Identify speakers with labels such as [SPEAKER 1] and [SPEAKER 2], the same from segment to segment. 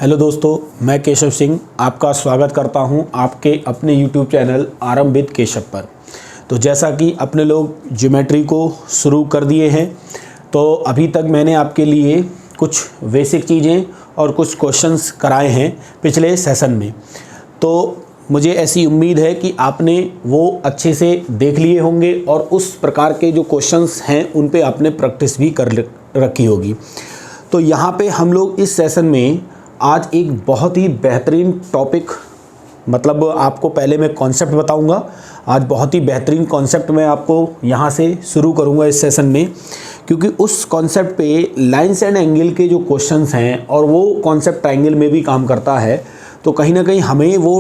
[SPEAKER 1] Hello दोस्तों, मैं केशव सिंह आपका स्वागत करता हूं आपके अपने YouTube चैनल आरंभ विद केशव पर। तो जैसा कि अपने लोग ज्योमेट्री को शुरू कर दिए हैं, तो अभी तक मैंने आपके लिए कुछ बेसिक चीज़ें और कुछ क्वेश्चंस कराए हैं पिछले सेशन में। तो मुझे ऐसी उम्मीद है कि आपने वो अच्छे से देख लिए होंगे और उस प्रकार के जो क्वेश्चंस हैं उन पे आपने प्रैक्टिस भी कर रखी होगी। तो यहाँ पे हम लोग इस सेशन में आज एक बहुत ही बेहतरीन टॉपिक, मतलब आपको पहले मैं कॉन्सेप्ट बताऊंगा। आज बहुत ही बेहतरीन कॉन्सेप्ट मैं आपको यहाँ से शुरू करूँगा इस सेशन में, क्योंकि उस कॉन्सेप्ट पे लाइन्स एंड एंगल के जो क्वेश्चंस हैं और वो कॉन्सेप्ट ट्रायंगल में भी काम करता है। तो कहीं ना कहीं हमें वो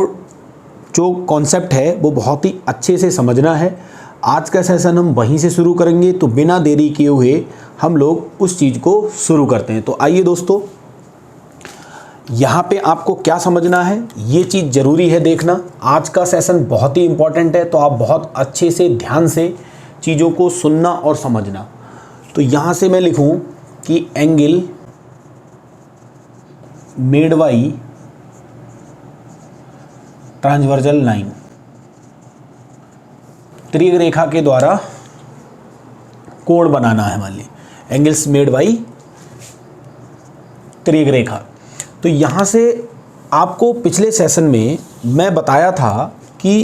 [SPEAKER 1] जो कॉन्सेप्ट है वो बहुत ही अच्छे से समझना है। आज का सेशन हम वहीं से शुरू करेंगे, तो बिना देरी किए हुए हम लोग उस चीज़ को शुरू करते हैं। तो आइए दोस्तों, यहाँ पे आपको क्या समझना है ये चीज़ ज़रूरी है देखना। आज का सेशन बहुत ही इम्पॉर्टेंट है, तो आप बहुत अच्छे से ध्यान से चीज़ों को सुनना और समझना। तो यहाँ से मैं लिखूँ कि angle made by transversal line, त्रिक रेखा के द्वारा कोण बनाना है। मान ली एंगल्स मेड बाई त्रिक रेखा। तो यहाँ से आपको पिछले सेशन में मैं बताया था कि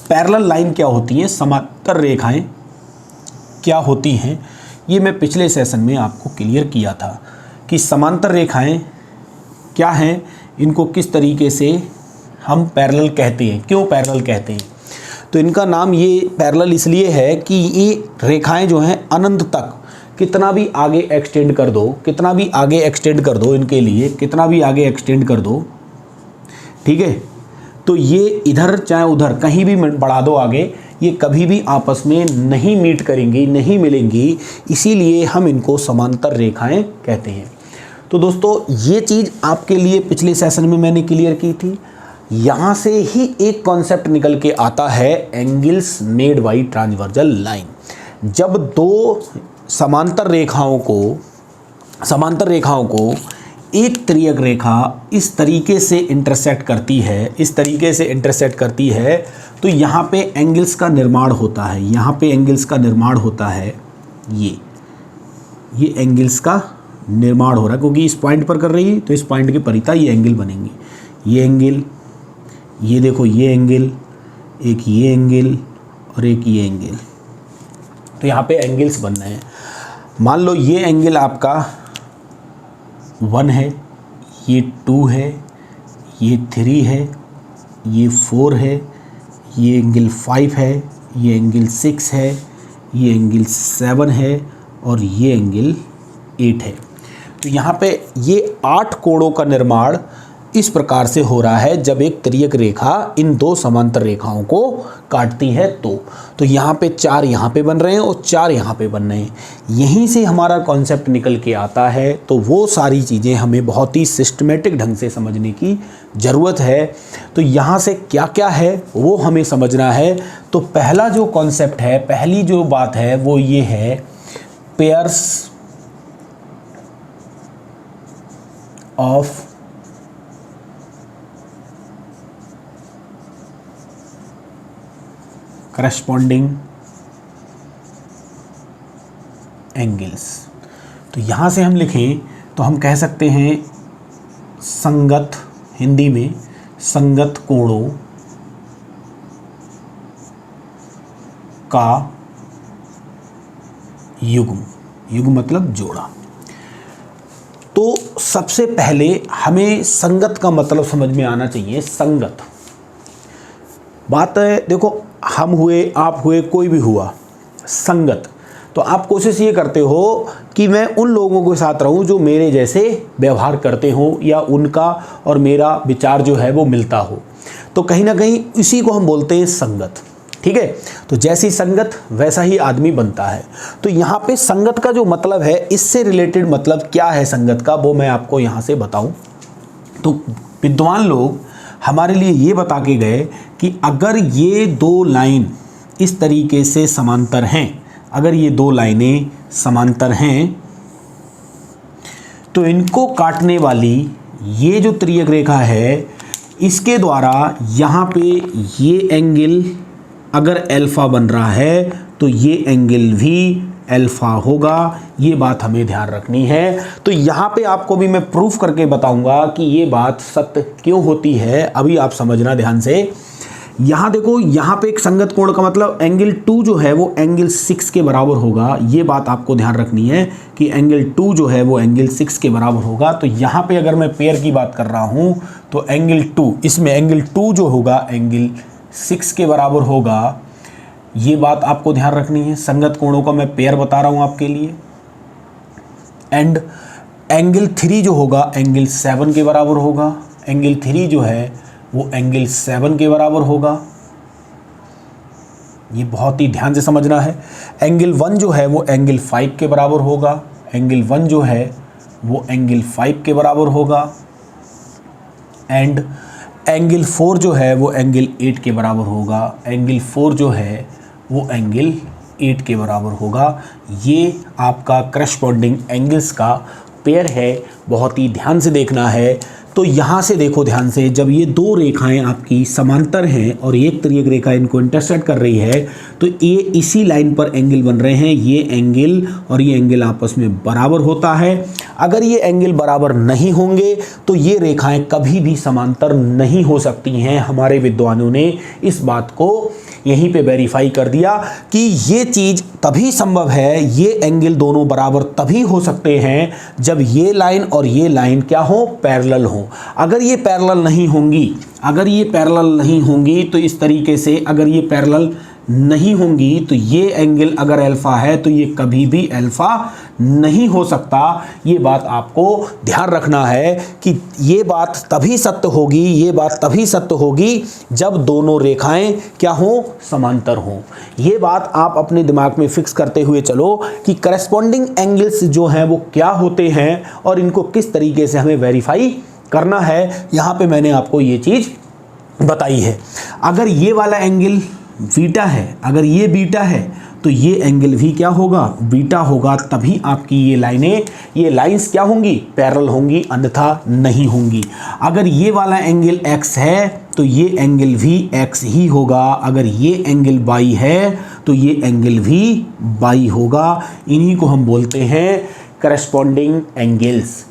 [SPEAKER 1] पैरेलल लाइन क्या होती है, समांतर रेखाएं क्या होती हैं। ये मैं पिछले सेशन में आपको क्लियर किया था कि समांतर रेखाएं क्या हैं, इनको किस तरीके से हम पैरेलल कहते हैं, क्यों पैरेलल कहते हैं। तो इनका नाम ये पैरेलल इसलिए है कि ये रेखाएं जो हैं अनंत तक कितना भी आगे एक्सटेंड कर दो, कितना भी आगे एक्सटेंड कर दो, इनके लिए कितना भी आगे एक्सटेंड कर दो, ठीक है। तो ये इधर चाहे उधर कहीं भी बढ़ा दो आगे, ये कभी भी आपस में नहीं मीट करेंगी, नहीं मिलेंगी। इसीलिए हम इनको समांतर रेखाएं कहते हैं। तो दोस्तों, ये चीज़ आपके लिए पिछले सेशन में मैंने क्लियर की थी। यहाँ से ही एक कॉन्सेप्ट निकल के आता है, angles made by transversal line. जब दो समांतर रेखाओं को एक त्रियक रेखा इस तरीके से इंटरसेक्ट करती है, तो यहाँ पे एंगल्स का निर्माण होता है। यहाँ पे एंगल्स का निर्माण होता है, ये एंगल्स का निर्माण हो रहा है, क्योंकि इस पॉइंट पर कर रही है तो इस पॉइंट के परिता ये एंगल बनेंगे। ये एंगल, ये देखो, ये एंगल, एक ये एंगल और एक ये एंगल। तो यहाँ पे एंगल्स बन रहे हैं। मान लो ये एंगल आपका 1 है, ये 2 है, ये 3 है, ये 4 है, ये एंगल 5 है, ये एंगल 6 है, ये एंगल 7 है और ये एंगल 8 है। तो यहाँ पे ये 8 कोणों का निर्माण इस प्रकार से हो रहा है जब एक त्रियक रेखा इन दो समांतर रेखाओं को काटती है। तो यहाँ पे 4 यहाँ पे बन रहे हैं और 4 यहाँ पे बन रहे हैं। यहीं से हमारा कॉन्सेप्ट निकल के आता है। तो वो सारी चीज़ें हमें बहुत ही सिस्टमेटिक ढंग से समझने की ज़रूरत है। तो यहाँ से क्या क्या है वो हमें समझना है। तो पहला जो कॉन्सेप्ट है, पहली जो बात है वो ये है, पेयर्स ऑफ करस्पॉन्डिंग एंगल्स। तो यहाँ से हम लिखें तो हम कह सकते हैं संगत, हिंदी में संगत कोणों का युग्म, युग्म मतलब जोड़ा। तो सबसे पहले हमें संगत का मतलब समझ में आना चाहिए। संगत बात है, देखो, हम हुए, आप हुए, कोई भी हुआ, संगत। तो आप कोशिश ये करते हो कि मैं उन लोगों के साथ रहूं जो मेरे जैसे व्यवहार करते हो या उनका और मेरा विचार जो है वो मिलता हो। तो कहीं ना कहीं इसी को हम बोलते हैं संगत, ठीक है। तो जैसी संगत वैसा ही आदमी बनता है। तो यहाँ पे संगत का जो मतलब है, इससे रिलेटेड मतलब क्या है संगत का, वो मैं आपको यहाँ से बताऊँ। तो विद्वान लोग हमारे लिए ये बता के गए कि अगर ये दो लाइन इस तरीके से समांतर हैं, अगर ये दो लाइनें समांतर हैं तो इनको काटने वाली ये जो तिर्यक रेखा है इसके द्वारा यहाँ पे ये एंगल अगर अल्फ़ा बन रहा है तो ये एंगल भी अल्फ़ा होगा। ये बात हमें ध्यान रखनी है। तो यहाँ पे आपको भी मैं प्रूफ करके बताऊंगा कि ये बात सत्य क्यों होती है। अभी आप समझना ध्यान से। यहाँ देखो, यहाँ पे एक संगत कोण का मतलब एंगल 2 जो है वो एंगल 6 के बराबर होगा। ये बात आपको ध्यान रखनी है कि एंगल 2 जो है वो एंगल 6 के बराबर होगा। तो यहाँ पे अगर मैं पेयर की बात कर रहा हूँ तो एंगल 2, इसमें एंगल 2 जो होगा एंगल 6 के बराबर होगा। ये बात आपको ध्यान रखनी है। संगत कोणों का मैं पेयर बता रहा हूँ आपके लिए। एंड एंगल 3 जो होगा एंगल 7 के बराबर होगा। एंगल 3 जो है वो एंगल 7 के बराबर होगा। ये बहुत ही ध्यान से समझना है। एंगल 1 जो है वो एंगल 5 के बराबर होगा। एंगल 1 जो है वो एंगल 5 के बराबर होगा। एंड एंगल 4 जो है वो एंगल 8 के बराबर होगा। एंगल 4 जो है वो एंगल 8 के बराबर होगा। ये आपका करस्पॉन्डिंग एंगल्स का पेयर है। बहुत ही ध्यान से देखना है। तो यहाँ से देखो ध्यान से, जब ये दो रेखाएं आपकी समांतर हैं और एक तिर्यक रेखा इनको इंटरसेक्ट कर रही है तो ये इसी लाइन पर एंगल बन रहे हैं। ये एंगल और ये एंगल आपस में बराबर होता है। अगर ये एंगल बराबर नहीं होंगे तो ये रेखाएं कभी भी समांतर नहीं हो सकती हैं। हमारे विद्वानों ने इस बात को यहीं पे वेरीफाई कर दिया कि ये चीज़ तभी संभव है, ये एंगल दोनों बराबर तभी हो सकते हैं जब ये लाइन और ये लाइन क्या हो, पैरेलल हो। अगर ये पैरेलल नहीं होंगी, अगर ये पैरेलल नहीं होंगी तो इस तरीके से, अगर ये पैरेलल नहीं होंगी तो ये एंगल अगर अल्फ़ा है तो ये कभी भी अल्फ़ा नहीं हो सकता। ये बात आपको ध्यान रखना है कि ये बात तभी सत्य होगी, ये बात तभी सत्य होगी जब दोनों रेखाएं क्या हों, समांतर हों। ये बात आप अपने दिमाग में फिक्स करते हुए चलो कि करस्पॉन्डिंग एंगल्स जो हैं वो क्या होते हैं और इनको किस तरीके से हमें वेरीफाई करना है। यहाँ पे मैंने आपको ये चीज़ बताई है। अगर ये वाला एंगल बीटा है, अगर ये बीटा है तो ये एंगल भी क्या होगा, बीटा होगा। तभी आपकी ये लाइनें, ये लाइंस क्या होंगी, पैरेलल होंगी, अन्यथा नहीं होंगी। अगर ये वाला एंगल x है तो ये एंगल भी x ही होगा। अगर ये एंगल y है तो ये एंगल भी y होगा। इन्हीं को हम बोलते हैं corresponding angles.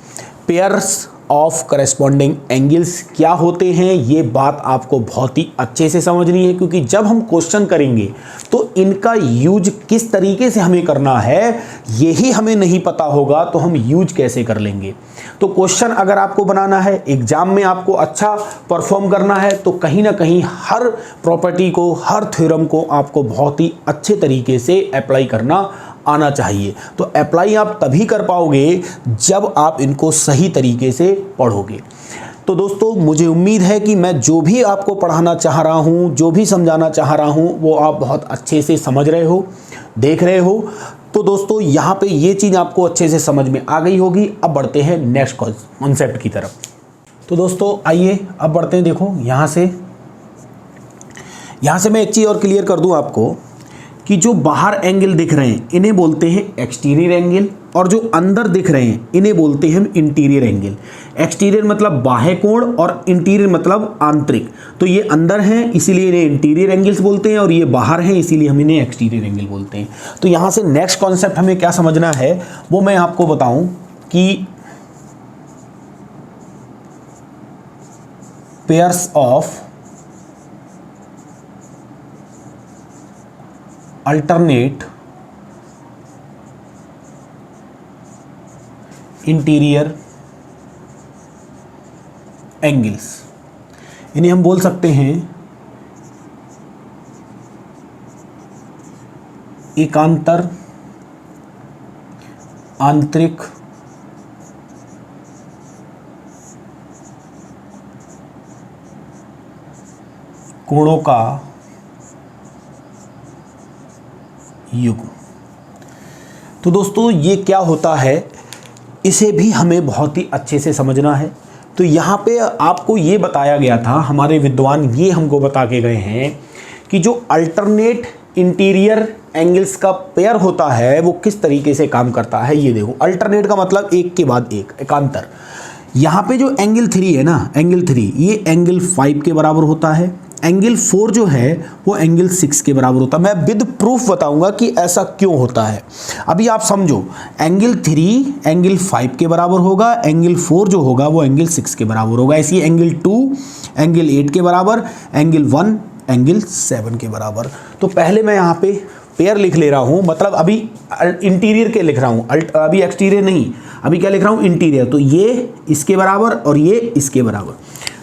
[SPEAKER 1] Pairs of corresponding angles क्या होते हैं, ये बात आपको बहुत ही अच्छे से समझनी है, क्योंकि जब हम क्वेश्चन करेंगे तो इनका यूज किस तरीके से हमें करना है यही हमें नहीं पता होगा तो हम यूज कैसे कर लेंगे। तो क्वेश्चन अगर आपको बनाना है, एग्जाम में आपको अच्छा परफॉर्म करना है तो कहीं ना कहीं हर प्रॉपर्टी को, हर थ्योरम को आपको बहुत ही अच्छे तरीके से अप्लाई करना आना चाहिए। तो अप्लाई आप तभी कर पाओगे जब आप इनको सही तरीके से पढ़ोगे। तो दोस्तों, मुझे उम्मीद है कि मैं जो भी आपको पढ़ाना चाह रहा हूँ, जो भी समझाना चाह रहा हूँ वो आप बहुत अच्छे से समझ रहे हो, देख रहे हो। तो दोस्तों, यहाँ पे ये चीज़ आपको अच्छे से समझ में आ गई होगी। अब बढ़ते हैं नेक्स्ट कॉन्सेप्ट की तरफ। तो दोस्तों आइए अब बढ़ते हैं। देखो यहाँ से मैं एक चीज़ और क्लियर कर दूँ आपको कि जो बाहर एंगल दिख रहे हैं इन्हें बोलते हैं एक्सटीरियर एंगल, और जो अंदर दिख रहे हैं इन्हें बोलते हैं हम इंटीरियर एंगल। एक्सटीरियर मतलब बाह्य कोण और इंटीरियर मतलब आंतरिक। तो ये अंदर हैं इसीलिए इन्हें इंटीरियर एंगल्स बोलते हैं और ये बाहर हैं इसीलिए हम इन्हें एक्सटीरियर एंगल बोलते हैं। तो यहाँ से नेक्स्ट कॉन्सेप्ट हमें क्या समझना है वो मैं आपको बताऊँ कि pairs of alternate interior angles, इन्हें हम बोल सकते हैं एकांतर आंतरिक कोणों का युग्म। तो दोस्तों, ये क्या होता है इसे भी हमें बहुत ही अच्छे से समझना है। तो यहाँ पे आपको ये बताया गया था, हमारे विद्वान ये हमको बता के गए हैं कि जो अल्टरनेट इंटीरियर एंगल्स का पेयर होता है वो किस तरीके से काम करता है। ये देखो, अल्टरनेट का मतलब एक के बाद एक, एकांतर। यहाँ पे जो एंगल 3 है ना, एंगल 3 ये एंगल 5 के बराबर होता है, एंगल 4 जो है वो एंगल 6 के बराबर होता है। मैं विद प्रूफ बताऊंगा कि ऐसा क्यों होता है। अभी आप समझो, एंगल 3 एंगल 5 के बराबर होगा, एंगल 4 जो होगा वो एंगल 6 के बराबर होगा। इसी एंगल 2 एंगल 8 के बराबर, एंगल 1 एंगल 7 के बराबर। तो पहले मैं यहाँ पे पेयर लिख ले रहा हूँ, मतलब अभी इंटीरियर के लिख रहा हूँ, अभी एक्सटीरियर नहीं, अभी क्या लिख रहा हूँ, इंटीरियर। तो ये इसके बराबर और ये इसके बराबर।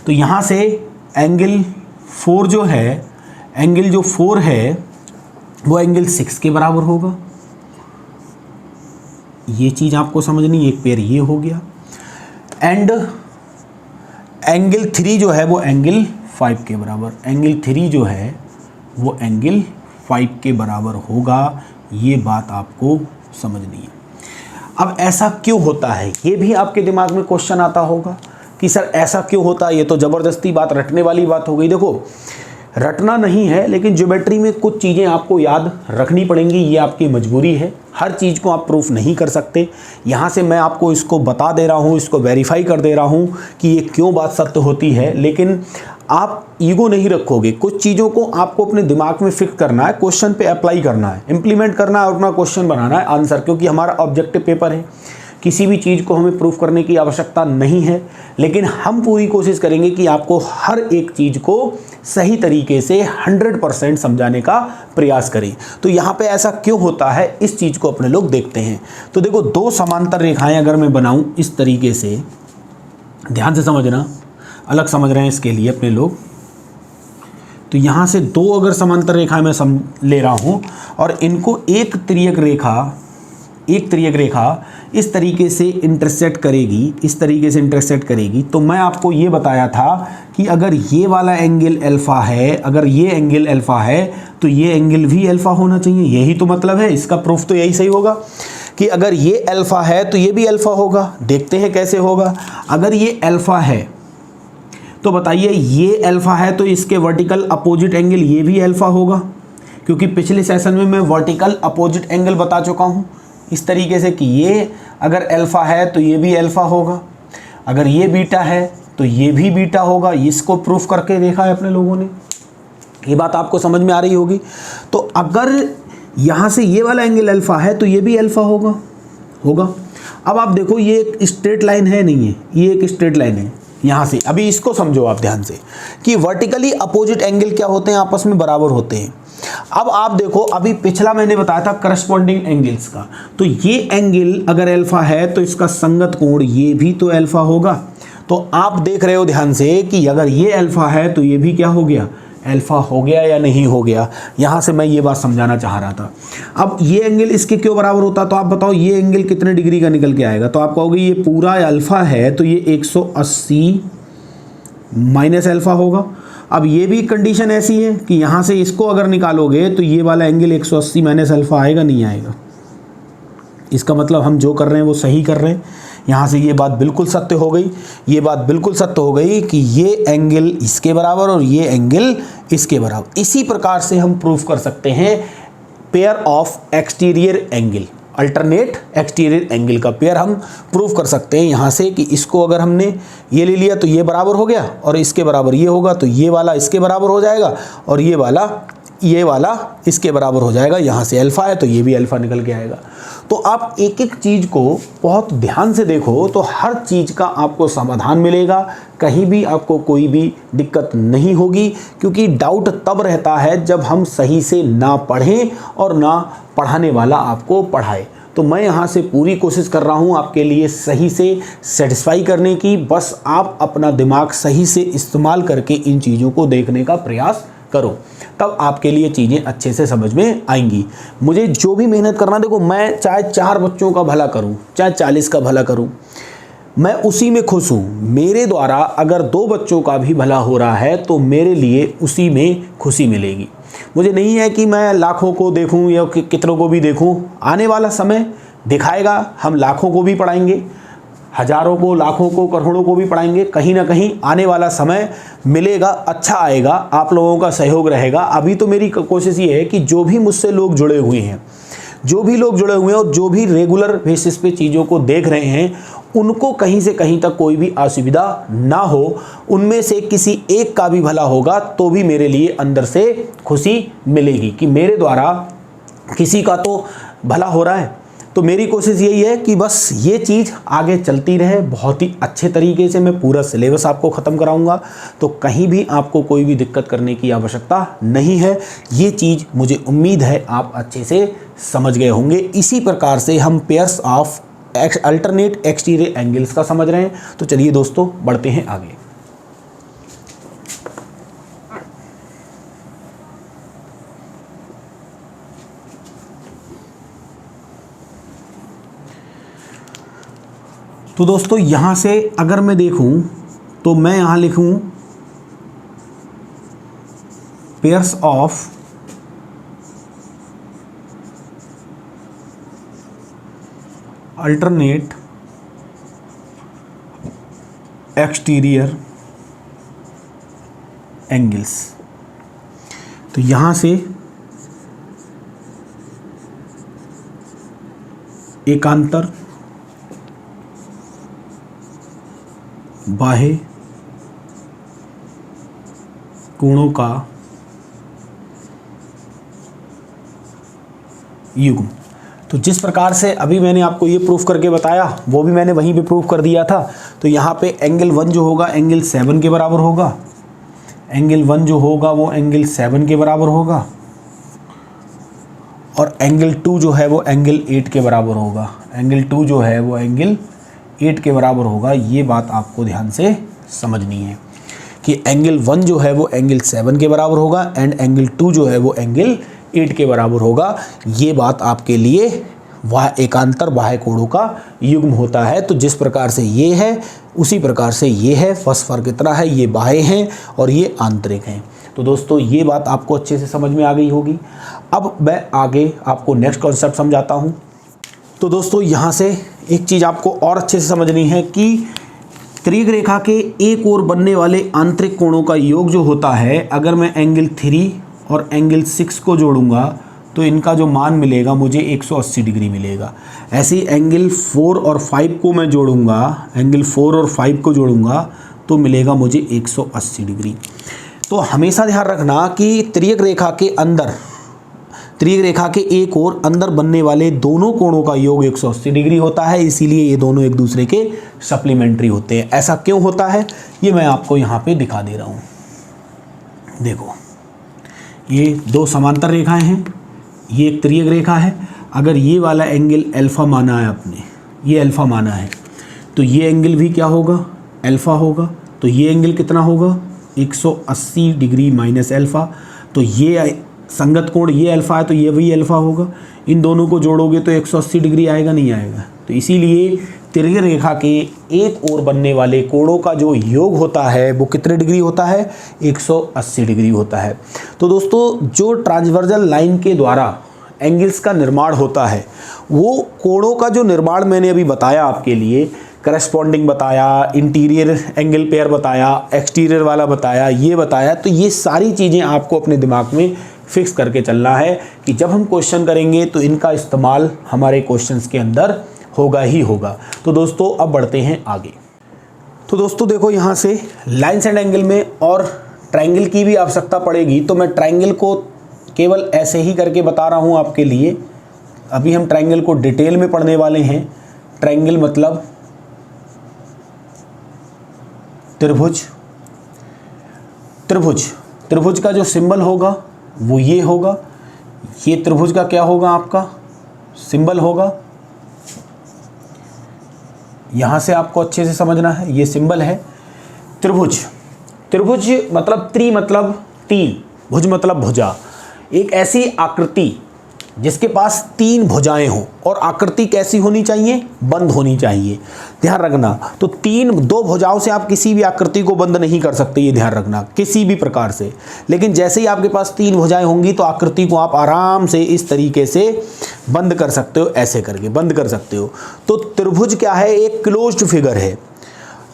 [SPEAKER 1] तो यहाँ से एंगल 4 जो है, एंगल जो 4 है वो एंगल 6 के बराबर होगा। ये चीज़ आपको समझनी, एक पेयर ये हो गया। एंड एंगल 3 जो है वो एंगल 5 के बराबर, एंगल 3 जो है वो एंगल 5 के बराबर होगा। ये बात आपको समझनी है। अब ऐसा क्यों होता है, ये भी आपके दिमाग में क्वेश्चन आता होगा कि सर ऐसा क्यों होता है। ये तो ज़बरदस्ती बात, रटने वाली बात हो गई। देखो, रटना नहीं है, लेकिन ज्योमेट्री में कुछ चीज़ें आपको याद रखनी पड़ेंगी, ये आपकी मजबूरी है। हर चीज़ को आप प्रूफ नहीं कर सकते। यहाँ से मैं आपको इसको बता दे रहा हूँ, इसको वेरीफाई कर दे रहा हूँ कि ये क्यों बात सत्य होती है। लेकिन आप ईगो नहीं रखोगे, कुछ चीज़ों को आपको अपने दिमाग में फिक्स करना है, क्वेश्चन पे अप्लाई करना है, इम्प्लीमेंट करना है और अपना क्वेश्चन बनाना है, आंसर। क्योंकि हमारा ऑब्जेक्टिव पेपर है, किसी भी चीज़ को हमें प्रूफ करने की आवश्यकता नहीं है, लेकिन हम पूरी कोशिश करेंगे कि आपको हर एक चीज़ को सही तरीके से 100% समझाने का प्रयास करें। तो यहाँ पे ऐसा क्यों होता है, इस चीज़ को अपने लोग देखते हैं। तो देखो, दो समांतर रेखाएं अगर मैं बनाऊं इस तरीके से, ध्यान से समझना, अलग समझ रहे हैं इसके लिए अपने लोग। तो यहाँ से दो अगर समांतर रेखाएं मैं ले रहा हूँ और इनको एक तिर्यक रेखा इस तरीके से इंटरसेक्ट करेगी, इस तरीके से इंटरसेक्ट करेगी। तो मैं आपको ये बताया था कि अगर ये वाला एंगल अल्फा है, अगर ये एंगल अल्फा है तो ये एंगल भी अल्फा होना चाहिए। यही तो मतलब है, इसका प्रूफ तो यही सही होगा कि अगर ये अल्फा है तो ये भी अल्फा होगा। देखते हैं कैसे होगा। अगर ये अल्फा है तो बताइए, ये अल्फा है तो इसके वर्टिकल अपोजिट एंगल ये भी अल्फा होगा, क्योंकि पिछले सेशन में मैं वर्टिकल अपोजिट एंगल बता चुका हूँ इस तरीके से कि ये अगर अल्फा है तो ये भी अल्फा होगा, अगर ये बीटा है तो ये भी बीटा होगा। इसको प्रूफ करके देखा है अपने लोगों ने। ये बात आपको समझ में आ रही होगी। तो अगर यहाँ से ये वाला एंगल अल्फा है तो ये भी अल्फा होगा। अब आप देखो, ये एक स्ट्रेट लाइन है, नहीं है, ये एक स्ट्रेट लाइन है यहाँ से। अभी इसको समझो आप ध्यान से कि वर्टिकली अपोजिट एंगल क्या होते हैं, आपस में बराबर होते हैं। अब आप देखो, अभी पिछला मैंने बताया था करस्पॉन्डिंग एंगल्स का। तो ये एंगल अगर अल्फा है तो इसका संगत कोण ये भी तो अल्फा होगा। तो आप देख रहे हो ध्यान से कि अगर ये अल्फा है तो ये भी क्या हो गया, अल्फा हो गया या नहीं हो गया। यहाँ से मैं ये बात समझाना चाह रहा था। अब ये एंगल इसके क्यों बराबर होता, तो आप बताओ ये एंगल कितने डिग्री का निकल के आएगा। तो आप कहोगे ये पूरा अल्फा है तो ये 180 माइनस अल्फा होगा। अब ये भी कंडीशन ऐसी है कि यहाँ से इसको अगर निकालोगे तो ये वाला एंगल 180 माइनस अल्फा आएगा, नहीं आएगा। इसका मतलब हम जो कर रहे हैं वो सही कर रहे हैं। यहाँ से ये बात बिल्कुल सत्य हो गई, ये बात बिल्कुल सत्य हो गई कि ये एंगल इसके बराबर और ये एंगल इसके बराबर। इसी प्रकार से हम प्रूफ कर सकते हैं pair of exterior angle, alternate exterior angle का पेयर हम प्रूफ कर सकते हैं यहाँ से कि इसको अगर हमने ये ले लिया तो ये बराबर हो गया और इसके बराबर ये होगा, तो ये वाला इसके बराबर हो जाएगा और ये वाला इसके बराबर हो जाएगा। यहाँ से अल्फा है तो ये भी अल्फा निकल के आएगा। तो आप एक एक चीज़ को बहुत ध्यान से देखो तो हर चीज़ का आपको समाधान मिलेगा, कहीं भी आपको कोई भी दिक्कत नहीं होगी। क्योंकि डाउट तब रहता है जब हम सही से ना पढ़ें और ना पढ़ाने वाला आपको पढ़ाए। तो मैं यहाँ से पूरी कोशिश कर रहा हूँ आपके लिए सही से सेटिस्फाई करने की। बस आप अपना दिमाग सही से इस्तेमाल करके इन चीज़ों को देखने का प्रयास करो, तब आपके लिए चीज़ें अच्छे से समझ में आएंगी। मुझे जो भी मेहनत करना, देखो मैं चाहे 4 बच्चों का भला करूं, चाहे 40 का भला करूं, मैं उसी में खुश हूं। मेरे द्वारा अगर 2 बच्चों का भी भला हो रहा है तो मेरे लिए उसी में खुशी मिलेगी। मुझे नहीं है कि मैं लाखों को देखूं या कितनों को भी देखूं। आने वाला समय दिखाएगा, हम लाखों को भी पढ़ाएंगे, हजारों को, लाखों को, करोड़ों को भी पढ़ाएंगे। कहीं ना कहीं आने वाला समय मिलेगा, अच्छा आएगा, आप लोगों का सहयोग रहेगा। अभी तो मेरी कोशिश ये है कि जो भी मुझसे लोग जुड़े हुए हैं, जो भी लोग जुड़े हुए हैं और जो भी रेगुलर बेसिस पे चीज़ों को देख रहे हैं, उनको कहीं से कहीं तक कोई भी असुविधा ना हो, उनमें से किसी एक का भी भला होगा तो भी मेरे लिए अंदर से खुशी मिलेगी कि मेरे द्वारा किसी का तो भला हो रहा है। तो मेरी कोशिश यही है कि बस ये चीज़ आगे चलती रहे। बहुत ही अच्छे तरीके से मैं पूरा सिलेबस आपको ख़त्म कराऊंगा, तो कहीं भी आपको कोई भी दिक्कत करने की आवश्यकता नहीं है। ये चीज़ मुझे उम्मीद है आप अच्छे से समझ गए होंगे। इसी प्रकार से हम pairs of alternate exterior angles का समझ रहे हैं। तो चलिए दोस्तों बढ़ते हैं आगे। तो दोस्तों यहाँ से अगर मैं देखूँ तो मैं यहाँ लिखूँ pairs of alternate exterior angles. तो यहाँ से एकांतर बाह्य कोणों का युग्म। तो जिस प्रकार से अभी मैंने आपको ये प्रूफ करके बताया वो भी मैंने वहीं पे प्रूफ कर दिया था। तो यहाँ पे एंगल 1 जो होगा एंगल 7 के बराबर होगा, एंगल 1 जो होगा वो एंगल 7 के बराबर होगा, और एंगल 2 जो है वो एंगल 8 के बराबर होगा। एंगल 2 जो है वो एंगल 8 के बराबर होगा। ये बात आपको ध्यान से समझनी है कि एंगल 1 जो है वो एंगल 7 के बराबर होगा एंड एंगल 2 जो है वो एंगल 8 के बराबर होगा। ये बात आपके लिए वह एकांतर बाह्य कोणों का युग्म होता है। तो जिस प्रकार से ये है उसी प्रकार से ये है, बस फर्क इतना है ये बाह्य हैं और ये आंतरिक हैं। तो दोस्तों ये बात आपको अच्छे से समझ में आ गई होगी। अब मैं आगे आपको नेक्स्ट कॉन्सेप्ट समझाता हूँ। तो दोस्तों यहाँ से एक चीज़ आपको और अच्छे से समझनी है कि त्रिज्यीय रेखा के एक ओर बनने वाले आंतरिक कोणों का योग जो होता है, अगर मैं एंगल 3 और एंगल 6 को जोड़ूंगा तो इनका जो मान मिलेगा मुझे 180 डिग्री मिलेगा। ऐसे ही एंगल 4 और 5 को मैं जोड़ूंगा, एंगल 4 और 5 को जोड़ूंगा तो मिलेगा मुझे 180 डिग्री। तो हमेशा ध्यान रखना कि त्रिज्यीय रेखा के अंदर, त्रिज्यीय रेखा के एक ओर अंदर बनने वाले दोनों कोणों का योग 180 डिग्री होता है, इसीलिए ये दोनों एक दूसरे के सप्लीमेंट्री होते हैं। ऐसा क्यों होता है ये मैं आपको यहाँ पे दिखा दे रहा हूँ। देखो ये दो समांतर रेखाएं हैं, ये एक त्रिज्यीय रेखा है। अगर ये वाला एंगल अल्फा माना है आपने, ये अल्फा माना है, तो ये एंगल भी क्या होगा, अल्फा होगा। तो ये एंगल कितना होगा 180 डिग्री माइनस अल्फा। तो ये संगत कोण ये अल्फा है तो ये भी अल्फा होगा। इन दोनों को जोड़ोगे तो 180 डिग्री आएगा, नहीं आएगा। तो इसीलिए त्रिज्यीय रेखा के एक ओर बनने वाले कोणों का जो योग होता है वो कितने डिग्री होता है, 180 डिग्री होता है। तो दोस्तों जो ट्रांसवर्जल लाइन के द्वारा एंगल्स का निर्माण होता है, वो कोणों का जो निर्माण मैंने अभी बताया आपके लिए, करस्पॉन्डिंग बताया, इंटीरियर एंगल पेयर बताया, एक्सटीरियर वाला बताया, ये बताया, तो ये सारी चीज़ें आपको अपने दिमाग में फिक्स करके चलना है कि जब हम क्वेश्चन करेंगे तो इनका इस्तेमाल हमारे क्वेश्चंस के अंदर होगा ही होगा। तो दोस्तों अब बढ़ते हैं आगे। तो दोस्तों देखो यहाँ से लाइन्स एंड एंगल में और ट्रायंगल की भी आवश्यकता पड़ेगी, तो मैं ट्रायंगल को केवल ऐसे ही करके बता रहा हूँ आपके लिए। अभी हम ट्रायंगल को डिटेल में पढ़ने वाले हैं। ट्रायंगल मतलब त्रिभुज। त्रिभुज, त्रिभुज का जो सिंबल होगा वो ये होगा। ये त्रिभुज का क्या होगा, आपका सिंबल होगा। यहां से आपको अच्छे से समझना है, ये सिंबल है त्रिभुज। त्रिभुज मतलब त्रि मतलब तीन, भुज मतलब भुजा। एक ऐसी आकृति जिसके पास तीन भुजाएं हों, और आकृति कैसी होनी चाहिए, बंद होनी चाहिए। ध्यान रखना, तो दो भुजाओं से आप किसी भी आकृति को बंद नहीं कर सकते, ये ध्यान रखना किसी भी प्रकार से। लेकिन जैसे ही आपके पास तीन भुजाएं होंगी तो आकृति को आप आराम से इस तरीके से बंद कर सकते हो, ऐसे करके बंद कर सकते हो। तो त्रिभुज क्या है, एक क्लोज्ड फिगर है।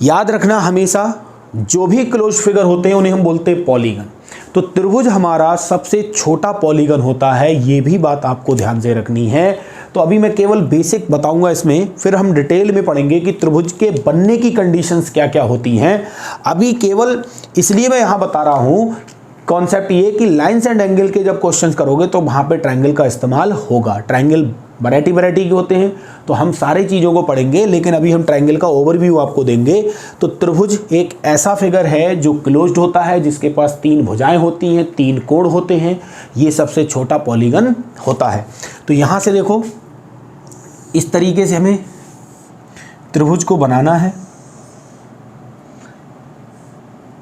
[SPEAKER 1] याद रखना हमेशा, जो भी क्लोज्ड फिगर होते हैं उन्हें हम बोलते हैं पॉलीगन। तो त्रिभुज हमारा सबसे छोटा पॉलीगन होता है, ये भी बात आपको ध्यान से रखनी है। तो अभी मैं केवल बेसिक बताऊंगा इसमें, फिर हम डिटेल में पढ़ेंगे कि त्रिभुज के बनने की कंडीशंस क्या क्या होती हैं। अभी केवल इसलिए मैं यहाँ बता रहा हूँ, कॉन्सेप्ट ये कि लाइन्स एंड एंगल के जब क्वेश्चंस करोगे तो वहाँ पे ट्रायंगल का इस्तेमाल होगा। ट्रायंगल वैरायटी के होते हैं, तो हम सारी चीज़ों को पढ़ेंगे, लेकिन अभी हम ट्रायंगल का ओवरव्यू आपको देंगे। तो त्रिभुज एक ऐसा फिगर है जो क्लोज्ड होता है, जिसके पास 3 भुजाएं होती हैं, 3 कोण होते हैं, ये सबसे छोटा पॉलीगन होता है। तो यहाँ से देखो, इस तरीके से हमें त्रिभुज को बनाना है,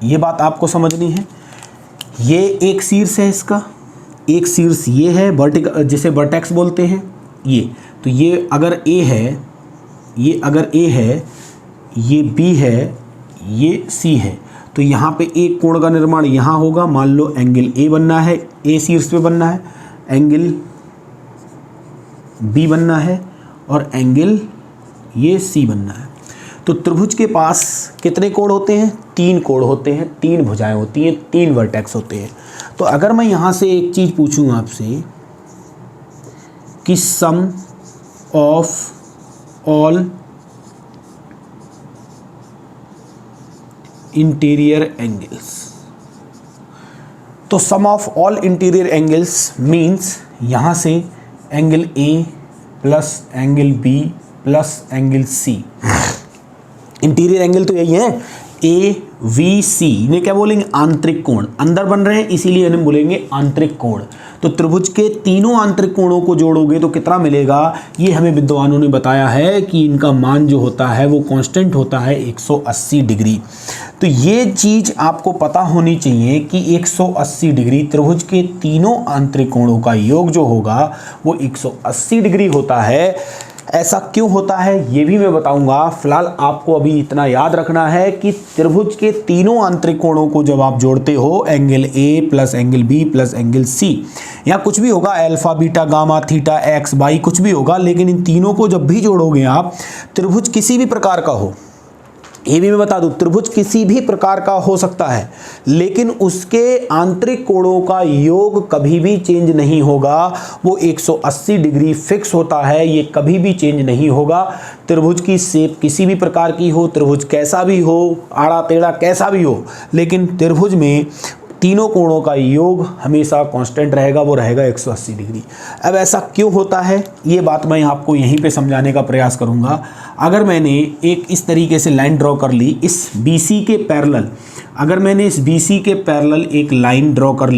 [SPEAKER 1] ये बात आपको समझनी है। ये एक शीर्ष है, इसका एक शीर्ष ये है वर्टिकल, जिसे वर्टेक्स बोलते हैं ये। तो ये अगर ए है, ये अगर ए है, ये बी है, ये सी है, तो यहाँ पे एक कोण का निर्माण यहाँ होगा। मान लो एंगल ए बनना है, ए शीर्ष पे बनना है, एंगल बी बनना है और एंगल ये सी बनना है। तो त्रिभुज के पास कितने कोण होते हैं? 3 कोण होते हैं, 3 भुजाएं होती हैं, 3 वर्टेक्स होते हैं। तो अगर मैं यहाँ से एक चीज़ पूछूँ आपसे कि sum of all interior angles, तो sum of all interior angles means यहाँ से angle A plus angle B plus angle C, interior angle तो यही है, ए वी सी, इन्हें क्या बोलेंगे? आंतरिक कोण, अंदर बन रहे हैं इसीलिए इन्हें बोलेंगे आंतरिक कोण। तो त्रिभुज के तीनों आंतरिक कोणों को जोड़ोगे तो कितना मिलेगा? ये हमें विद्वानों ने बताया है कि इनका मान जो होता है वो कांस्टेंट होता है 180 डिग्री। तो ये चीज़ आपको पता होनी चाहिए कि 180 डिग्री त्रिभुज के तीनों आंतरिक कोणों का योग जो होगा वो 180 डिग्री होता है। ऐसा क्यों होता है ये भी मैं बताऊंगा। फिलहाल आपको अभी इतना याद रखना है कि त्रिभुज के तीनों आंतरिक कोणों को जब आप जोड़ते हो, angle A plus angle B plus angle C, या कुछ भी होगा, alpha beta gamma theta X Y कुछ भी होगा, लेकिन इन तीनों को जब भी जोड़ोगे आप, त्रिभुज किसी भी प्रकार का हो, ये भी मैं बता दूं, त्रिभुज किसी भी प्रकार का हो सकता है, लेकिन उसके आंतरिक कोणों का योग कभी भी चेंज नहीं होगा। वो 180 डिग्री फिक्स होता है, ये कभी भी चेंज नहीं होगा। त्रिभुज की शेप किसी भी प्रकार की हो, त्रिभुज कैसा भी हो, आड़ा टेढ़ा कैसा भी हो, लेकिन त्रिभुज में तीनों कोणों का योग हमेशा कांस्टेंट रहेगा, वो रहेगा 180 डिग्री। अब ऐसा क्यों होता है ये बात मैं आपको यहीं पे समझाने का प्रयास करूंगा। अगर मैंने एक इस तरीके से लाइन ड्रॉ कर ली इस BC के पैरेलल, अगर मैंने इस BC के पैरेलल एक लाइन ड्रॉ कर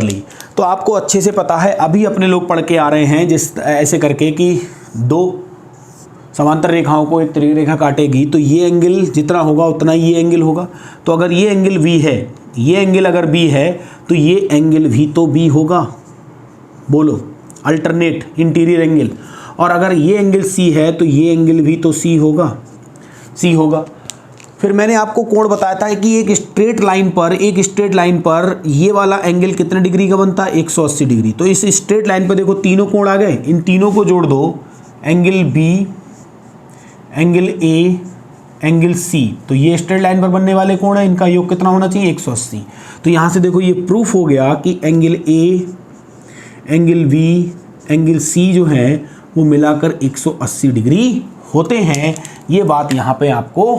[SPEAKER 1] ली, तो आपको अच्छे से पता है, अभी अपने लोग पढ़ के आ रहे हैं जिस ऐसे करके कि 2 समांतर रेखाओं को एक त्रिरेखा काटेगी तो ये एंगल जितना होगा उतना ही ये एंगल होगा। तो अगर ये एंगल V है, ये एंगल अगर B है, तो ये एंगल भी तो B होगा। बोलो, अल्टरनेट इंटीरियर एंगल। और अगर ये एंगल C है तो ये एंगल भी तो C होगा। फिर मैंने आपको कोण बताया था कि एक स्ट्रेट लाइन पर ये वाला एंगल कितने डिग्री का बनता है? 180 डिग्री। तो इस स्ट्रेट लाइन पर देखो तीनों कोण आ गए, इन तीनों को जोड़ दो, angle B, angle A, angle C, तो ये स्ट्रेट लाइन पर बनने वाले कोण है, इनका योग कितना होना चाहिए? 180। तो यहाँ से देखो ये प्रूफ हो गया कि angle A, angle B, angle C जो है वो मिलाकर 180 डिग्री होते हैं। ये बात यहाँ पे आपको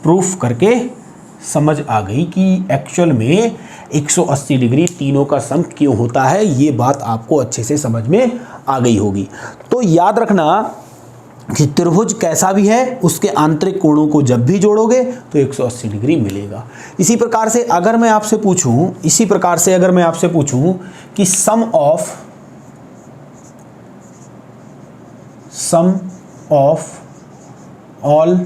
[SPEAKER 1] प्रूफ करके समझ आ गई कि एक्चुअल में 180 डिग्री तीनों का सम क्यों होता है, ये बात आपको अच्छे से समझ में आ गई होगी। तो याद रखना कि त्रिभुज कैसा भी है, उसके आंतरिक कोणों को जब भी जोड़ोगे तो 180 डिग्री मिलेगा। इसी प्रकार से अगर मैं आपसे पूछूं कि sum of all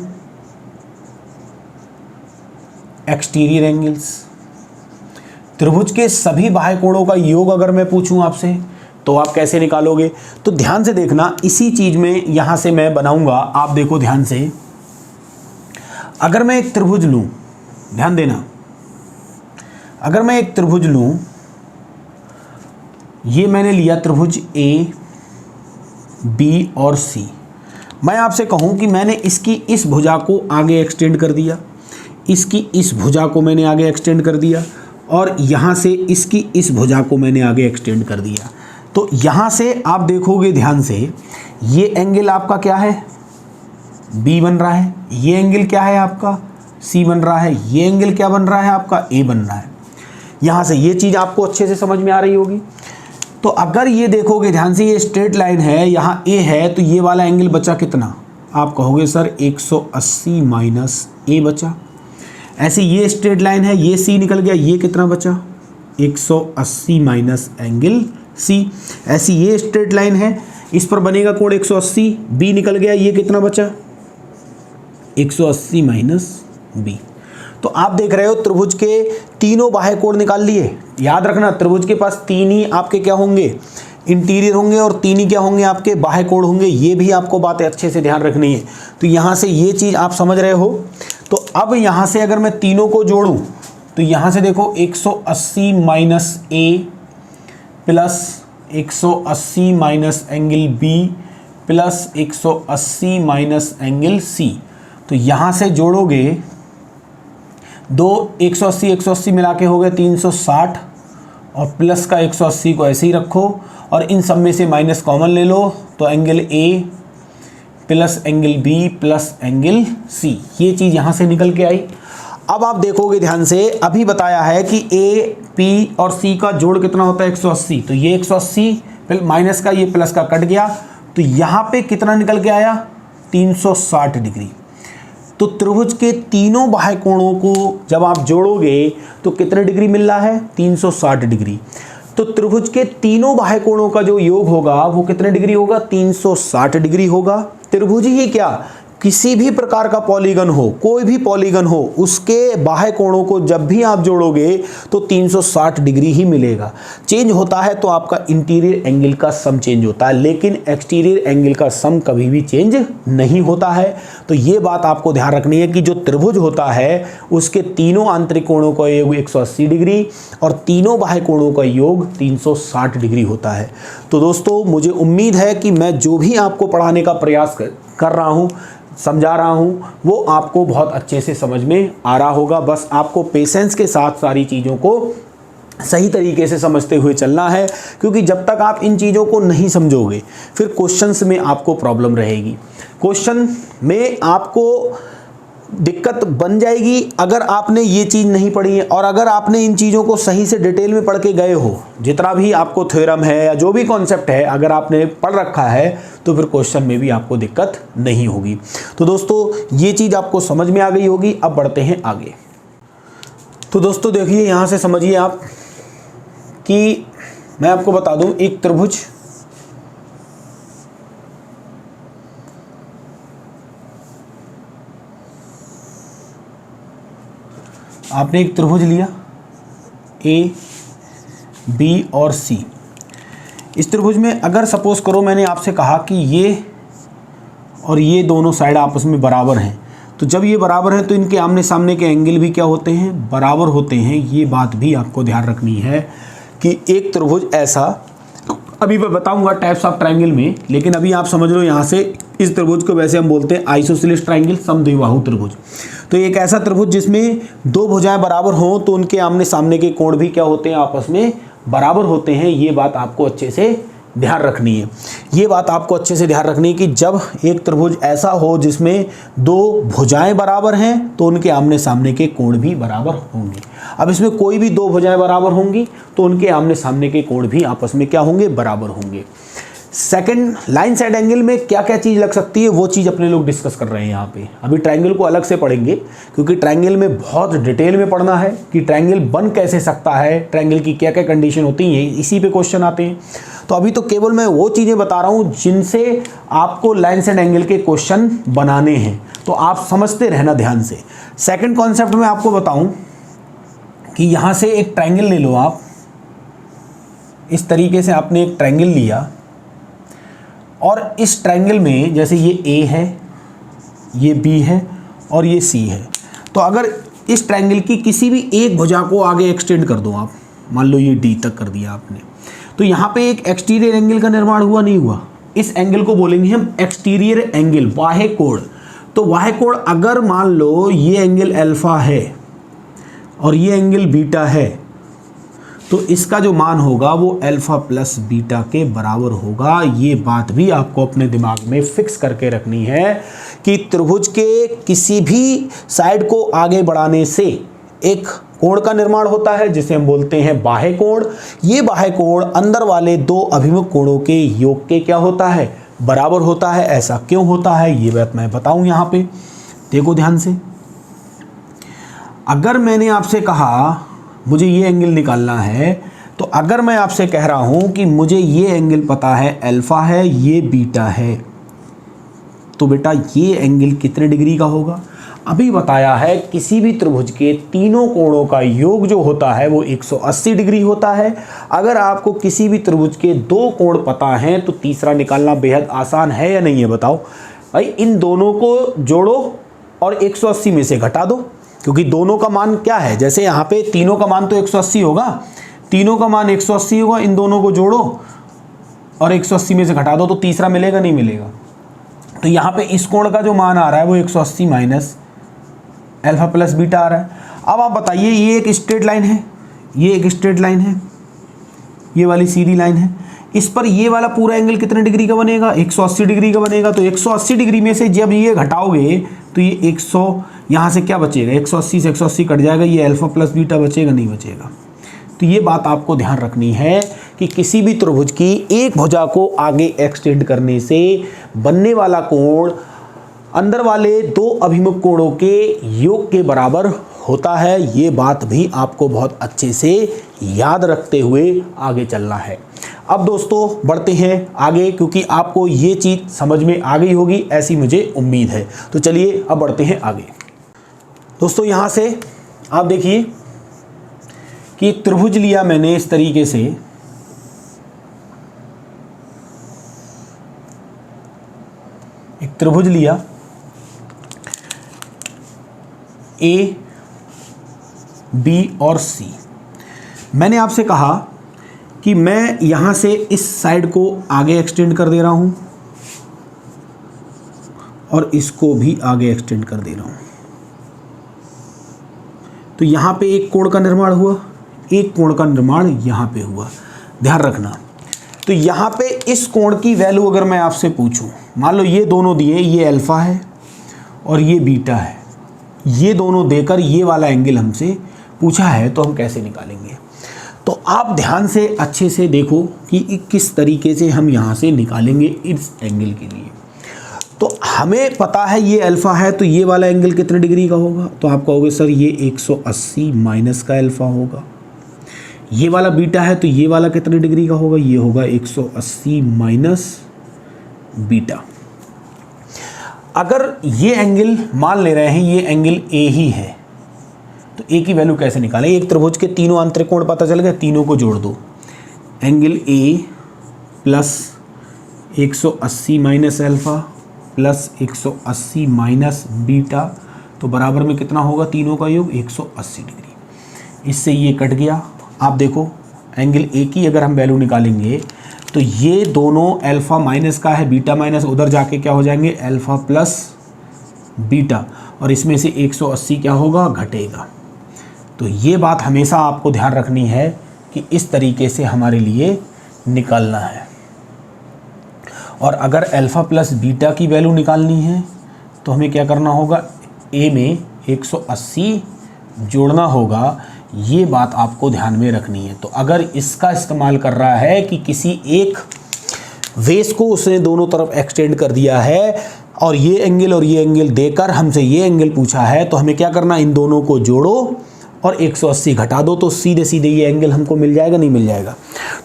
[SPEAKER 1] exterior angles, त्रिभुज के सभी बाह्य कोणों का योग अगर मैं पूछूं आपसे, तो आप कैसे निकालोगे? तो ध्यान से देखना, इसी चीज में यहां से मैं बनाऊंगा, आप देखो ध्यान से। अगर मैं एक त्रिभुज लूं, ध्यान देना, अगर मैं एक त्रिभुज लूं, ये मैंने लिया त्रिभुज A, B और C। मैं आपसे कहूं कि मैंने इसकी इस भुजा को आगे एक्सटेंड कर दिया, इसकी इस भुजा को मैंने आगे एक्सटेंड कर दिया, और यहाँ से इसकी इस भुजा को मैंने आगे एक्सटेंड कर दिया। तो यहाँ से आप देखोगे ध्यान से, ये एंगल आपका क्या है, बी बन रहा है, ये एंगल क्या है आपका, सी बन रहा है, ये एंगल क्या बन रहा है आपका, ए बन रहा है। यहाँ से ये चीज़ आपको अच्छे से समझ में आ रही होगी। तो अगर ये देखोगे ध्यान से, ये स्ट्रेट लाइन है, यहाँ ए है, तो ये वाला एंगल बचा कितना, आप कहोगे सर 180 माइनस ए बचा। ऐसे ये स्ट्रेट लाइन है, ये सी निकल गया, ये कितना बचा, 180 माइनस एंगल सी। ऐसी ये स्ट्रेट लाइन है, इस पर बनेगा कोण 180, बी निकल गया, ये कितना बचा, 180 माइनस बी। तो आप देख रहे हो त्रिभुज के तीनों बाह्य कोण निकाल लिए। याद रखना, त्रिभुज के पास तीन ही आपके क्या होंगे, इंटीरियर होंगे, और तीन ही क्या होंगे आपके, बाह्य कोण होंगे। ये भी आपको बात अच्छे से ध्यान रखनी है। तो यहाँ से ये चीज़ आप समझ रहे हो। तो अब यहाँ से अगर मैं तीनों को जोड़ूँ तो यहाँ से देखो 180 minus A plus 180 minus angle B plus 180 minus angle C. तो यहाँ से जोड़ोगे दो 180 180 मिला के हो गए 360, और प्लस का 180 को ऐसे ही रखो, और इन सब में से माइनस कॉमन ले लो, तो angle A plus angle B plus angle C, ये चीज़ यहाँ से निकल के आई। अब आप देखोगे ध्यान से, अभी बताया है कि ए पी और सी का जोड़ कितना होता है 180। तो ये 180 माइनस का ये प्लस का कट गया, तो यहाँ पे कितना निकल के आया, 360 डिग्री। तो त्रिभुज के तीनों बाह्य कोणों को जब आप जोड़ोगे तो कितने डिग्री मिल रहा है, 360 डिग्री। तो त्रिभुज के तीनों बाह्य कोणों का जो योग होगा वो कितने डिग्री होगा, 360 डिग्री होगा। त्रिभुज ही क्या, किसी भी प्रकार का पॉलीगन हो, कोई भी पॉलीगन हो, उसके बाह्य कोणों को जब भी आप जोड़ोगे तो 360 डिग्री ही मिलेगा। चेंज होता है तो आपका इंटीरियर एंगल का सम चेंज होता है, लेकिन एक्सटीरियर एंगल का सम कभी भी चेंज नहीं होता है। तो ये बात आपको ध्यान रखनी है कि जो त्रिभुज होता है उसके तीनों आंतरिक कोणों का योग 180 डिग्री और तीनों बाह्य कोणों का योग 360 डिग्री होता है। तो दोस्तों, मुझे उम्मीद है कि मैं जो भी आपको पढ़ाने का प्रयास कर रहा हूँ, समझा रहा हूँ, वो आपको बहुत अच्छे से समझ में आ रहा होगा। बस आपको पेशेंस के साथ सारी चीज़ों को सही तरीके से समझते हुए चलना है, क्योंकि जब तक आप इन चीज़ों को नहीं समझोगे फिर क्वेश्चंस में आपको प्रॉब्लम रहेगी। क्वेश्चन में आपको दिक्कत बन जाएगी अगर आपने ये चीज़ नहीं पढ़ी है, और अगर आपने इन चीज़ों को सही से डिटेल में पढ़ के गए हो, जितना भी आपको थ्योरम है या जो भी कॉन्सेप्ट है अगर आपने पढ़ रखा है, तो फिर क्वेश्चन में भी आपको दिक्कत नहीं होगी। तो दोस्तों, ये चीज़ आपको समझ में आ गई होगी। अब बढ़ते हैं आगे। तो दोस्तों देखिए, यहाँ से समझिए आप कि मैं आपको बता दूँ, एक त्रिभुज आपने एक त्रिभुज लिया ए बी और सी। इस त्रिभुज में अगर सपोज करो मैंने आपसे कहा कि ये और ये दोनों साइड आपस में बराबर हैं, तो जब ये बराबर हैं तो इनके आमने सामने के एंगल भी क्या होते हैं, बराबर होते हैं। ये बात भी आपको ध्यान रखनी है कि एक त्रिभुज ऐसा, अभी मैं बताऊंगा टाइप्स ऑफ ट्रायंगल में, लेकिन अभी आप समझ लो यहाँ से इस त्रिभुज को वैसे हम बोलते हैं आइसोसेलेस ट्रायंगल, समद्विबाहु त्रिभुज। तो एक ऐसा त्रिभुज जिसमें दो भुजाएं बराबर हों तो उनके आमने सामने के कोण भी क्या होते हैं, आपस में बराबर होते हैं। ये बात आपको अच्छे से ध्यान रखनी है। ये बात आपको अच्छे से ध्यान रखनी है कि जब एक त्रिभुज ऐसा हो जिसमें दो भुजाएं बराबर हैं तो उनके आमने सामने के कोण भी बराबर होंगे। अब इसमें कोई भी दो भुजाएं बराबर होंगी तो उनके आमने सामने के कोण भी आपस में क्या होंगे, बराबर होंगे। सेकंड, लाइन साइड एंगल में क्या क्या चीज़ लग सकती है वो चीज़ अपने लोग डिस्कस कर रहे हैं यहाँ पे। अभी ट्रायंगल को अलग से पढ़ेंगे, क्योंकि ट्रायंगल में बहुत डिटेल में पढ़ना है कि ट्रायंगल बन कैसे सकता है, ट्रायंगल की क्या क्या कंडीशन होती हैं, इसी पे क्वेश्चन आते हैं। तो अभी तो केवल मैं वो चीज़ें बता रहा हूँ जिनसे आपको लाइन साइड एंगल के क्वेश्चन बनाने हैं, तो आप समझते रहना ध्यान से। सेकेंड कॉन्सेप्ट में आपको बताऊँ कि यहाँ से एक ट्रायंगल ले लो आप, इस तरीके से आपने एक ट्रायंगल लिया और इस ट्रायंगल में जैसे ये ए है, ये बी है और ये सी है। तो अगर इस ट्रायंगल की किसी भी एक भुजा को आगे एक्सटेंड कर दो आप, मान लो ये डी तक कर दिया आपने, तो यहाँ पे एक एक्सटीरियर एंगल का निर्माण हुआ, नहीं हुआ? इस एंगल को बोलेंगे हम एक्सटीरियर एंगल, बाह्य कोण। तो बाह्य कोण अगर मान लो ये एंगल अल्फा है और ये एंगल बीटा है, तो इसका जो मान होगा वो अल्फा प्लस बीटा के बराबर होगा। ये बात भी आपको अपने दिमाग में फिक्स करके रखनी है कि त्रिभुज के किसी भी साइड को आगे बढ़ाने से एक कोण का निर्माण होता है जिसे हम बोलते हैं बाह्य कोण। ये बाह्य कोण अंदर वाले दो अभिमुख कोणों के योग के क्या होता है, बराबर होता है। ऐसा क्यों होता है ये बात मैं बताऊं। यहां पे देखो ध्यान से, अगर मैंने आपसे कहा मुझे ये एंगल निकालना है, तो अगर मैं आपसे कह रहा हूं कि मुझे ये एंगल पता है अल्फा है, ये बीटा है, तो बेटा ये एंगल कितने डिग्री का होगा। अभी बताया है किसी भी त्रिभुज के तीनों कोणों का योग जो होता है वो 180 डिग्री होता है। अगर आपको किसी भी त्रिभुज के दो कोण पता हैं तो तीसरा निकालना बेहद आसान है या नहीं है बताओ भाई। इन दोनों को जोड़ो और 180 में से घटा दो, क्योंकि दोनों का मान क्या है, जैसे यहाँ पे तीनों का मान तो 180 होगा, तीनों का मान 180 होगा, इन दोनों को जोड़ो और 180 में से घटा दो तो तीसरा मिलेगा नहीं मिलेगा। तो यहाँ पे इस कोण का जो मान आ रहा है वो 180 माइनस अल्फा प्लस बीटा आ रहा है। अब आप बताइए, ये एक स्ट्रेट लाइन है, ये एक स्ट्रेट लाइन है, ये वाली सीधी लाइन है, इस पर ये वाला पूरा एंगल कितने डिग्री का बनेगा, 180 डिग्री का बनेगा। तो 180 डिग्री में से जब ये घटाओगे तो ये 100 यहाँ से क्या बचेगा, 180 से 180 कट जाएगा, ये अल्फा प्लस बीटा बचेगा नहीं बचेगा। तो ये बात आपको ध्यान रखनी है कि किसी भी त्रिभुज की एक भुजा को आगे एक्सटेंड करने से बनने वाला कोण अंदर वाले दो अभिमुख कोणों के योग के बराबर होता है। ये बात भी आपको बहुत अच्छे से याद रखते हुए आगे चलना है। अब दोस्तों बढ़ते हैं आगे, क्योंकि आपको ये चीज़ समझ में आ गई होगी ऐसी मुझे उम्मीद है। तो चलिए अब बढ़ते हैं आगे। दोस्तों यहाँ से आप देखिए कि त्रिभुज लिया मैंने इस तरीके से, एक त्रिभुज लिया ए बी और सी। मैंने आपसे कहा कि मैं यहां से इस साइड को आगे एक्सटेंड कर दे रहा हूं और इसको भी आगे एक्सटेंड कर दे रहा हूं, तो यहां पे एक कोण का निर्माण हुआ, एक कोण का निर्माण यहां पे हुआ। ध्यान रखना, तो यहां पे इस कोण की वैल्यू अगर मैं आपसे पूछूं, मान लो ये दोनों दिए, ये अल्फा है और ये बीटा है, ये दोनों देकर ये वाला एंगल हमसे पूछा है, तो हम कैसे निकालेंगे। तो आप ध्यान से अच्छे से देखो कि किस तरीके से हम यहाँ से निकालेंगे इस एंगल के लिए। तो हमें पता है ये अल्फा है, तो ये वाला एंगल कितने डिग्री का होगा, तो आप कहोगे सर ये 180 माइनस का अल्फा होगा। ये वाला बीटा है तो ये वाला कितने डिग्री का होगा, ये होगा 180 माइनस बीटा। अगर ये एंगल मान ले रहे हैं ये एंगल ए ही है, तो ए की वैल्यू कैसे निकालें। एक त्रिभुज के तीनों आंतरिक कोण पता चल गया, तीनों को जोड़ दो, angle A plus 180 minus alpha plus 180 minus beta, तो बराबर में कितना होगा, तीनों का योग 180 डिग्री। इससे ये कट गया। आप देखो एंगल ए की अगर हम वैल्यू निकालेंगे तो ये दोनों अल्फा माइनस का है, बीटा माइनस, उधर जाके क्या हो जाएंगे अल्फा प्लस बीटा, और इसमें से 180 क्या होगा, घटेगा। तो ये बात हमेशा आपको ध्यान रखनी है कि इस तरीके से हमारे लिए निकालना है। और अगर अल्फा प्लस बीटा की वैल्यू निकालनी है तो हमें क्या करना होगा, ए में 180 जोड़ना होगा। ये बात आपको ध्यान में रखनी है। तो अगर इसका इस्तेमाल कर रहा है कि किसी एक वेस को उसने दोनों तरफ एक्सटेंड कर दिया है और ये एंगल देकर हमसे ये एंगल पूछा है, तो हमें क्या करना, इन दोनों को जोड़ो और 180 घटा दो, तो सीधे सीधे ये एंगल हमको मिल जाएगा नहीं मिल जाएगा।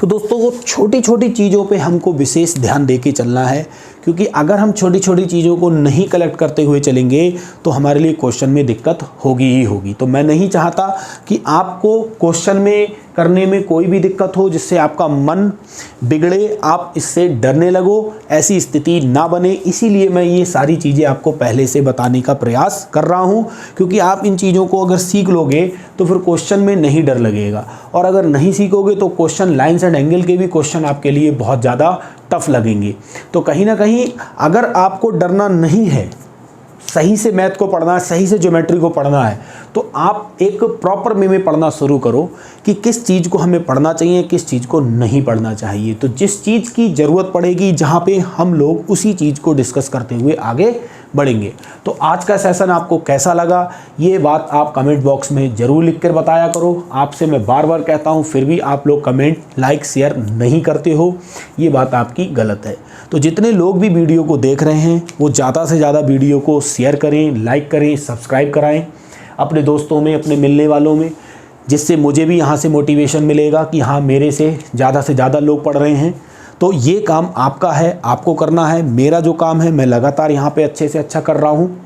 [SPEAKER 1] तो दोस्तों वो छोटी छोटी चीज़ों पे हमको विशेष ध्यान दे के चलना है, क्योंकि अगर हम छोटी छोटी चीज़ों को नहीं कलेक्ट करते हुए चलेंगे तो हमारे लिए क्वेश्चन में दिक्कत होगी ही होगी। तो मैं नहीं चाहता कि आपको क्वेश्चन में करने में कोई भी दिक्कत हो जिससे आपका मन बिगड़े, आप इससे डरने लगो, ऐसी स्थिति ना बने। इसीलिए मैं ये सारी चीज़ें आपको पहले से बताने का प्रयास कर रहा हूँ, क्योंकि आप इन चीज़ों को अगर सीख लोगे तो फिर क्वेश्चन में नहीं डर लगेगा, और अगर नहीं सीखोगे तो क्वेश्चन लाइन्स एंड एंगल के भी क्वेश्चन आपके लिए बहुत ज़्यादा टफ लगेंगे। तो कहीं ना कहीं अगर आपको डरना नहीं है सही से मैथ को पढ़ना है, सही से ज्योमेट्री को पढ़ना है, तो आप एक प्रॉपर वे में पढ़ना शुरू करो कि किस चीज़ को हमें पढ़ना चाहिए, किस चीज़ को नहीं पढ़ना चाहिए। तो जिस चीज़ की ज़रूरत पड़ेगी, जहाँ पे हम लोग उसी चीज़ को डिस्कस करते हुए आगे बढ़ेंगे। तो आज का सेशन आपको कैसा लगा, ये बात आप कमेंट बॉक्स में ज़रूर लिख कर बताया करो। आपसे मैं बार बार कहता हूँ, फिर भी आप लोग कमेंट, लाइक, शेयर नहीं करते हो, ये बात आपकी गलत है। तो जितने लोग भी वीडियो को देख रहे हैं वो ज़्यादा से ज़्यादा वीडियो को शेयर करें, लाइक करें, सब्सक्राइब कराएं अपने दोस्तों में, अपने मिलने वालों में, जिससे मुझे भी यहाँ से मोटिवेशन मिलेगा कि हाँ, मेरे से ज़्यादा लोग पढ़ रहे हैं। तो ये काम आपका है, आपको करना है। मेरा जो काम है, मैं लगातार यहाँ पे अच्छे से अच्छा कर रहा हूँ,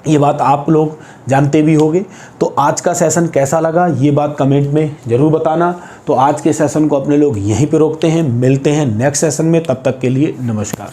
[SPEAKER 1] ये बात आप लोग जानते भी होंगे। तो आज का सेशन कैसा लगा, ये बात कमेंट में ज़रूर बताना। तो आज के सेशन को अपने लोग यहीं पे रोकते हैं, मिलते हैं नेक्स्ट सेशन में, तब तक के लिए नमस्कार।